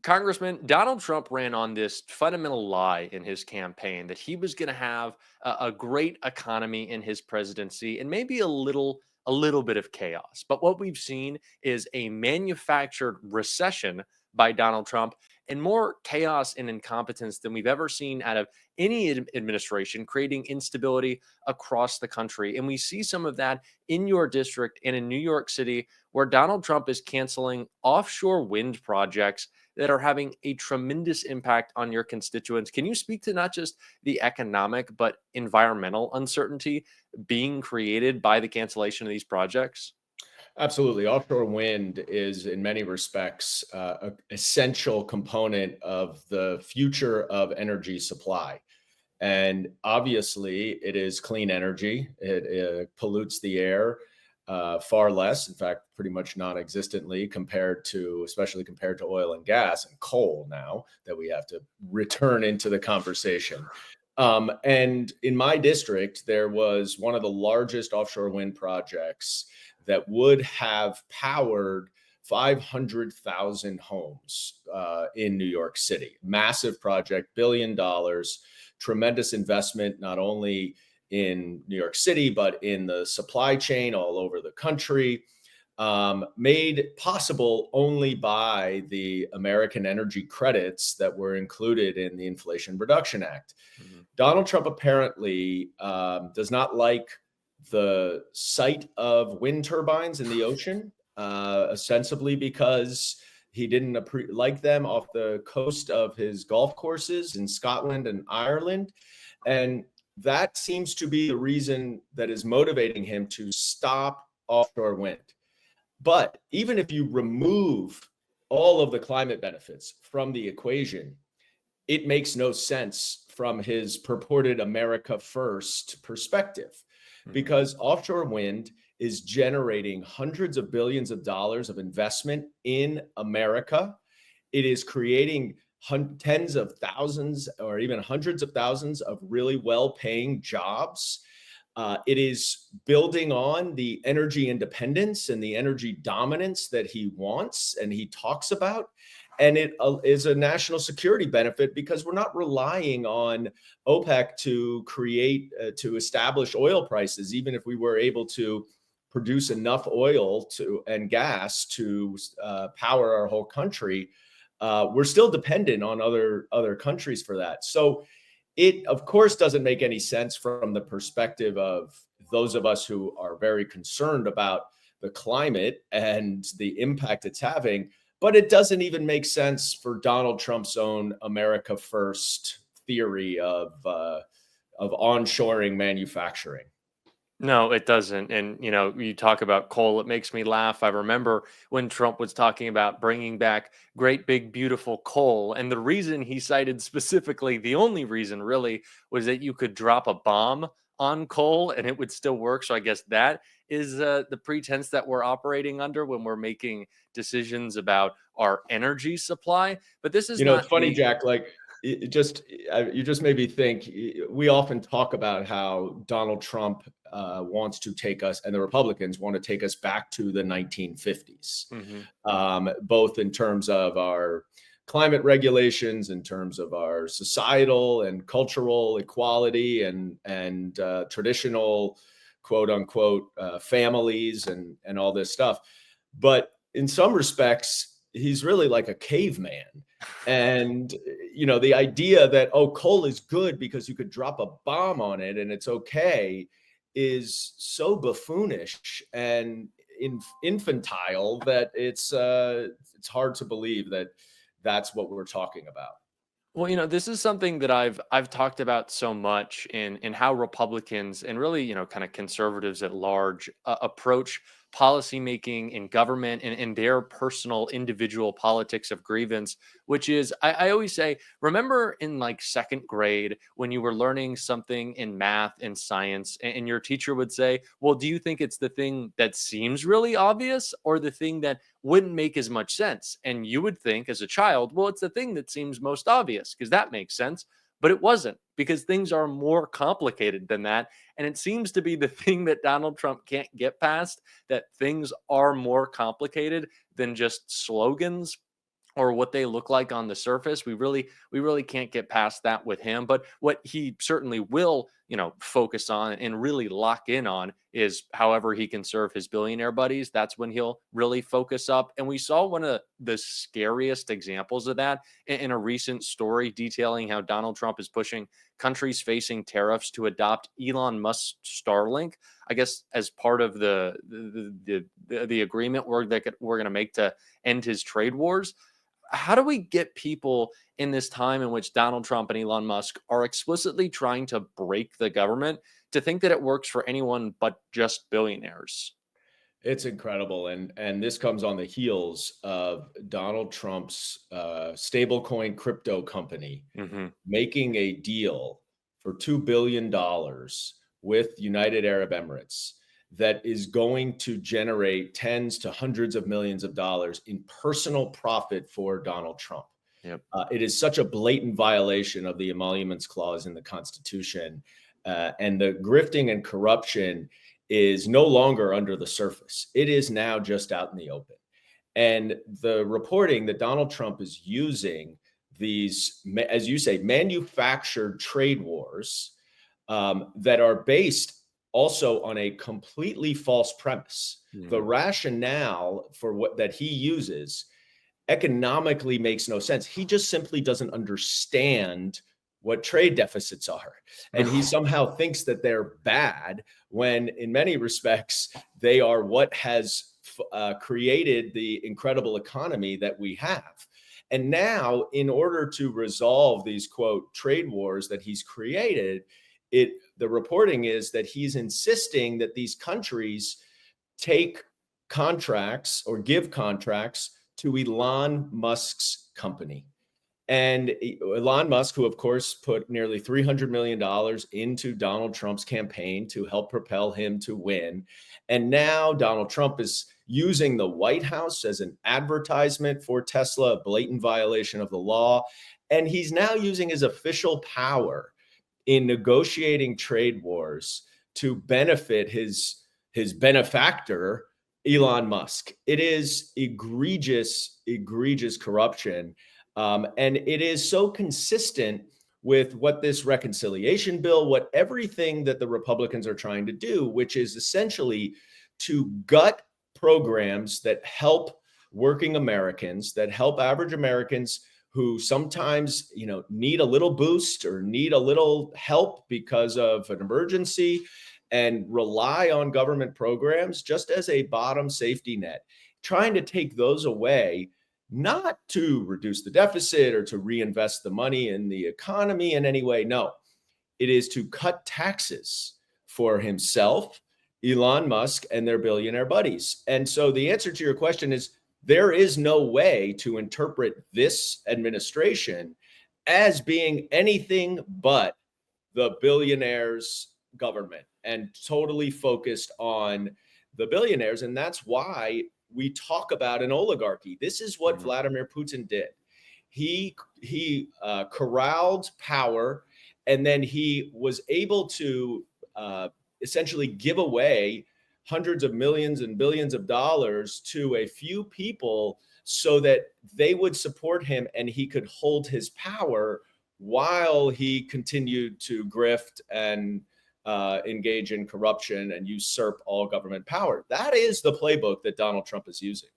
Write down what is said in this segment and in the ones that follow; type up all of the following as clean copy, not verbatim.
Congressman, Donald Trump ran on this fundamental lie in his campaign that he was going to have a great economy in his presidency and maybe a little bit of chaos. But what we've seen is a manufactured recession by Donald Trump and more chaos and incompetence than we've ever seen out of any administration, creating instability across the country. And we see some of that in your district and in New York City, where Donald Trump is canceling offshore wind projects that are having a tremendous impact on your constituents. Can you speak to not just the economic, but environmental uncertainty being created by the cancellation of these projects? Absolutely. Offshore wind is, in many respects, an essential component of the future of energy supply. And obviously, it is clean energy. It pollutes the air far less, in fact, pretty much non-existently especially compared to oil and gas and coal now that we have to return into the conversation. And in my district, there was one of the largest offshore wind projects that would have powered 500,000 homes in New York City. Massive project, $1 billion, tremendous investment, not only in New York City, but in the supply chain all over the country, made possible only by the American energy credits that were included in the Inflation Reduction Act. Mhm. Donald Trump apparently does not like the sight of wind turbines in the ocean, ostensibly because he didn't like them off the coast of his golf courses in Scotland and Ireland. And that seems to be the reason that is motivating him to stop offshore wind. But even if you remove all of the climate benefits from the equation, it makes no sense from his purported America First perspective, Mhm. because offshore wind is generating hundreds of billions of dollars of investment in America. It is creating tens of thousands or even hundreds of thousands of really well paying jobs. It is building on the energy independence and the energy dominance that he wants and he talks about. And it is a national security benefit because we're not relying on OPEC to establish oil prices, even if we were able to produce enough oil and gas to power our whole country. We're still dependent on other countries for that. So it, of course, doesn't make any sense from the perspective of those of us who are very concerned about the climate and the impact it's having. But it doesn't even make sense for Donald Trump's own America First theory of onshoring manufacturing. No, it doesn't. And, you talk about coal, it makes me laugh. I remember when Trump was talking about bringing back great big, beautiful coal. And the reason he cited specifically, the only reason really, was that you could drop a bomb on coal and it would still work. So I guess that is the pretense that we're operating under when we're making decisions about our energy supply. But this is It's not funny, the. Jack, like you just made me think. We often talk about how Donald Trump wants to take us, and the Republicans want to take us back to the 1950s, Mhm. both in terms of our climate regulations, in terms of our societal and cultural equality, and traditional quote unquote families and all this stuff. But in some respects, he's really like a caveman. And the idea that, oh, coal is good because you could drop a bomb on it and it's okay, is so buffoonish and infantile that it's hard to believe that that's what we're talking about. Well, this is something that I've talked about so much in how Republicans and really, kind of conservatives at large approach policymaking in government and in their personal individual politics of grievance, which is I always say, remember in like second grade when you were learning something in math and science, and your teacher would say, well, do you think it's the thing that seems really obvious or the thing that wouldn't make as much sense? And you would think as a child, well, it's the thing that seems most obvious because that makes sense. But it wasn't, because things are more complicated than that. And it seems to be the thing that Donald Trump can't get past, that things are more complicated than just slogans. or what they look like on the surface. We really can't get past that with him. But what he certainly will, focus on and really lock in on is however he can serve his billionaire buddies. That's when he'll really focus up. And we saw one of the scariest examples of that in a recent story detailing how Donald Trump is pushing countries facing tariffs to adopt Elon Musk's Starlink. I guess as part of the agreement we're going to make to end his trade wars. How do we get people in this time in which Donald Trump and Elon Musk are explicitly trying to break the government to think that it works for anyone but just billionaires? It's incredible, and this comes on the heels of Donald Trump's stablecoin crypto company Hmm. making a deal for $2 billion with United Arab Emirates that is going to generate tens to hundreds of millions of dollars in personal profit for Donald Trump. Yep. It is such a blatant violation of the emoluments clause in the Constitution. And the grifting and corruption is no longer under the surface. It is now just out in the open. And the reporting that Donald Trump is using these, as you say, manufactured trade wars that are based also on a completely false premise. The Hmm. rationale for what that he uses economically makes no sense. He just simply doesn't understand what trade deficits are. And he somehow thinks that they're bad when, in many respects, they are what has created the incredible economy that we have. And now, in order to resolve these quote trade wars that he's created, the reporting is that he's insisting that these countries take contracts or give contracts to Elon Musk's company. And Elon Musk, who of course put nearly $300 million into Donald Trump's campaign to help propel him to win. And now Donald Trump is using the White House as an advertisement for Tesla, a blatant violation of the law. And he's now using his official power in negotiating trade wars to benefit his benefactor, Elon Musk. It is egregious, egregious corruption. And it is so consistent with what this reconciliation bill, what everything that the Republicans are trying to do, which is essentially to gut programs that help working Americans, that help average Americans who sometimes, need a little boost or need a little help because of an emergency, and rely on government programs just as a bottom safety net, trying to take those away, not to reduce the deficit or to reinvest the money in the economy in any way. No, it is to cut taxes for himself, Elon Musk, and their billionaire buddies. And so the answer to your question is there is no way to interpret this administration as being anything but the billionaires' government and totally focused on the billionaires. And that's why we talk about an oligarchy. This is what Mhm. Vladimir Putin did. He corralled power, and then he was able to essentially give away hundreds of millions and billions of dollars to a few people so that they would support him and he could hold his power while he continued to grift and engage in corruption and usurp all government power. That is the playbook that Donald Trump is using.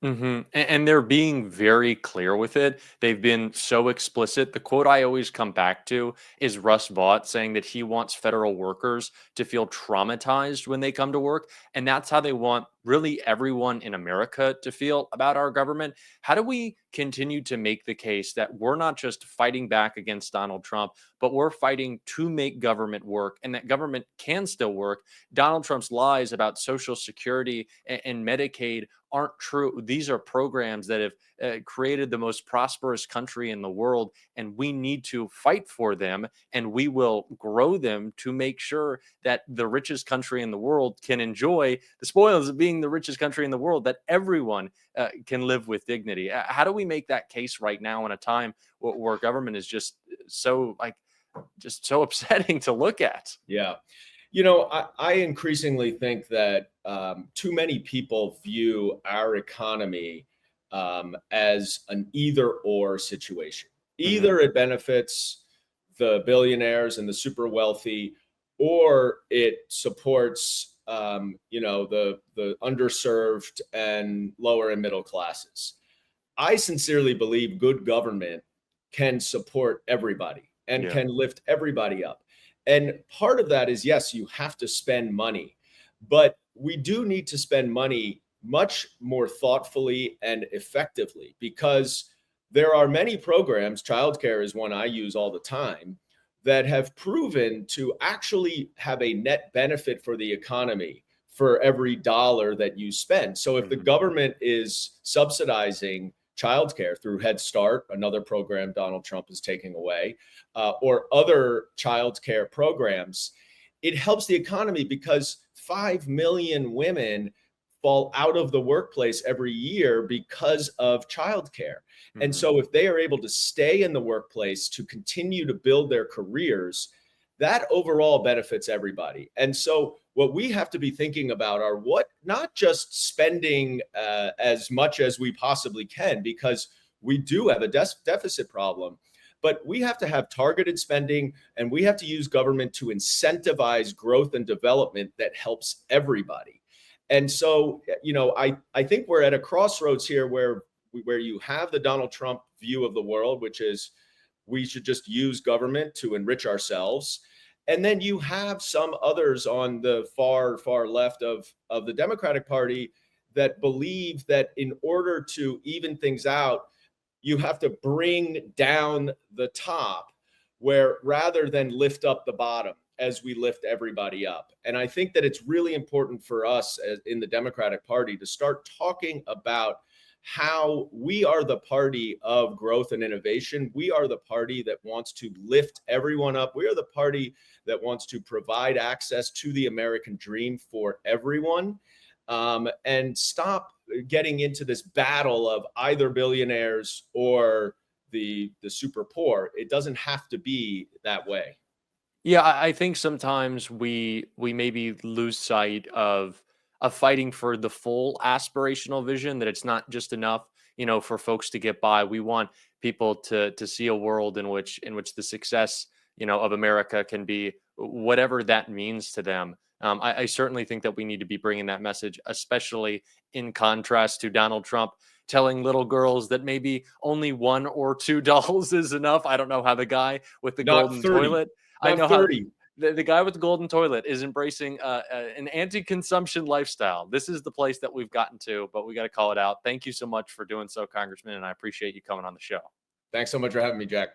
And they're being very clear with it. They've been so explicit. The quote I always come back to is Russ Vought saying that he wants federal workers to feel traumatized when they come to work. And that's how they want really everyone in America to feel about our government. How do we continue to make the case that we're not just fighting back against Donald Trump, but we're fighting to make government work and that government can still work? Donald Trump's lies about Social Security and Medicaid aren't true. These are programs that have created the most prosperous country in the world, and we need to fight for them, and we will grow them to make sure that the richest country in the world can enjoy the spoils of being the richest country in the world, that everyone can live with dignity. How do we make that case right now in a time where government is just so just so upsetting to look at? Yeah. I increasingly think that too many people view our economy as an either or situation. Hmm. Either it benefits the billionaires and the super wealthy, or it supports the underserved and lower and middle classes. I sincerely believe good government can support everybody and Yeah. can lift everybody up. And part of that is, yes, you have to spend money, but we do need to spend money much more thoughtfully and effectively, because there are many programs, childcare is one I use all the time, that have proven to actually have a net benefit for the economy for every dollar that you spend. So if the Hmm. government is subsidizing childcare through Head Start, another program Donald Trump is taking away, or other childcare programs, it helps the economy because 5 million women fall out of the workplace every year because of childcare. And Hmm. so if they are able to stay in the workplace to continue to build their careers, that overall benefits everybody. And so what we have to be thinking about are what, not just spending as much as we possibly can, because we do have a deficit problem, but we have to have targeted spending, and we have to use government to incentivize growth and development that helps everybody. And so, I think we're at a crossroads here where you have the Donald Trump view of the world, which is we should just use government to enrich ourselves. And then you have some others on the far left of the Democratic Party that believe that in order to even things out, you have to bring down the top, where rather than lift up the bottom as we lift everybody up. And I think that it's really important for us in the Democratic Party to start talking about how we are the party of growth and innovation. We are the party that wants to lift everyone up. We are the party that wants to provide access to the American dream for everyone, and stop getting into this battle of either billionaires or the super poor. It doesn't have to be that way. Yeah, I think sometimes we maybe lose sight of fighting for the full aspirational vision, that it's not just enough, for folks to get by. We want people to see a world in which the success, of America can be whatever that means to them. I certainly think that we need to be bringing that message, especially in contrast to Donald Trump telling little girls that maybe only $1 or $2 is enough. I don't know how the guy with the Not golden 30, toilet. I not know how 30. the guy with the golden toilet is embracing an anti-consumption lifestyle. This is the place that we've gotten to, but we got to call it out. Thank you so much for doing so, Congressman, and I appreciate you coming on the show. Thanks so much for having me, Jack.